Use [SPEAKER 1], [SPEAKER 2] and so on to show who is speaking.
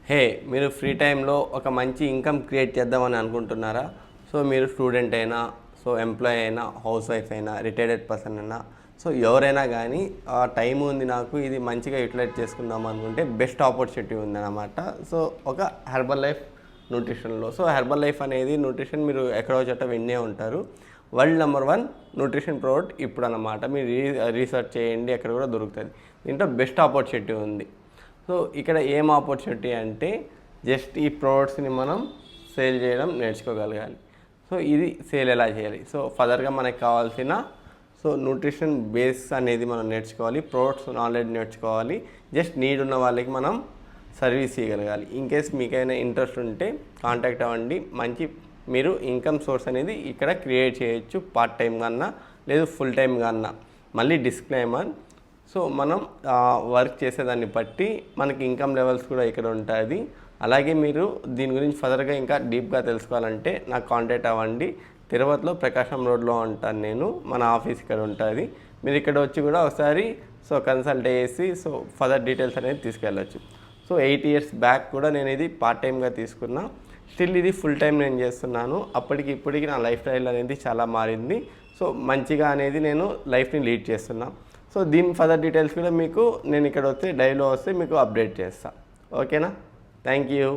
[SPEAKER 1] హే మీరు ఫ్రీ టైంలో ఒక మంచి ఇన్కమ్ క్రియేట్ చేద్దామని అనుకుంటున్నారా? సో మీరు స్టూడెంట్ అయినా, సో ఎంప్లాయీ అయినా, హౌస్ వైఫ్ అయినా, రిటైర్డ్ పర్సన్ అయినా, సో ఎవరైనా కానీ ఆ టైం ఉంది నాకు ఇది మంచిగా యూటిలైజ్ చేసుకుందాం అనుకుంటే బెస్ట్ ఆపర్చునిటీ ఉందన్నమాట. సో ఒక హెర్బల్ లైఫ్ న్యూట్రిషన్లో. సో హెర్బల్ లైఫ్ అనేది న్యూట్రిషన్ మీరు ఎక్కడో చోట విన్నే ఉంటారు. వరల్డ్ నెంబర్ 1 న్యూట్రిషన్ ప్రోడక్ట్ ఇప్పుడు అన్నమాట. మీరు రీసెర్చ్ చేయండి, ఎక్కడ కూడా దొరుకుతుంది. దీంట్లో బెస్ట్ ఆపర్చునిటీ ఉంది. సో ఇక్కడ ఏం ఆపర్చునిటీ అంటే జస్ట్ ఈ ప్రోడక్ట్స్ని మనం సేల్ చేయడం నేర్చుకోగలగాలి. సో ఇది సేల్ ఎలా చేయాలి, సో ఫర్దర్గా మనకు కావాల్సిన న్యూట్రిషన్ బేస్ అనేది మనం నేర్చుకోవాలి, ప్రోడక్ట్స్ నాలెడ్జ్ నేర్చుకోవాలి, జస్ట్ నీడ్ ఉన్న వాళ్ళకి మనం సర్వీస్ ఇవ్వగలగాలి. ఇన్ కేస్ మీకైనా ఇంట్రెస్ట్ ఉంటే కాంటాక్ట్ అవ్వండి. మంచి మీరు ఇన్కమ్ సోర్స్ అనేది ఇక్కడ క్రియేట్ చేయొచ్చు, పార్ట్ టైం కన్నా లేదు ఫుల్ టైం కన్నా. మళ్ళీ డిస్క్లైమర్, సో మనం వర్క్ చేసేదాన్ని బట్టి మనకి ఇన్కమ్ లెవెల్స్ కూడా ఇక్కడ ఉంటుంది. అలాగే మీరు దీని గురించి ఫర్దర్గా ఇంకా డీప్గా తెలుసుకోవాలంటే నాకు కాంటాక్ట్ అవ్వండి. తిరుపతిలో ప్రకాశం రోడ్లో ఉంటాను నేను, మన ఆఫీస్ ఇక్కడ ఉంటుంది. మీరు ఇక్కడ వచ్చి కూడా ఒకసారి కన్సల్ట్ చేసి ఫర్దర్ డీటెయిల్స్ అనేది తీసుకెళ్ళచ్చు. 8 years బ్యాక్ కూడా నేను ఇది పార్ట్ టైంగా తీసుకున్నా, స్టిల్ ఇది ఫుల్ టైం నేను చేస్తున్నాను. అప్పటికి ఇప్పటికి నా లైఫ్ స్టైల్ అనేది చాలా మారింది. మంచిగా అనేది నేను లైఫ్ని లీడ్ చేస్తున్నా. దీని ఫర్దర్ డీటెయిల్స్ కూడా మీకు నేను ఇక్కడ వస్తే డైలో వస్తే మీకు అప్డేట్ చేస్తాను. ఓకేనా? Thank you.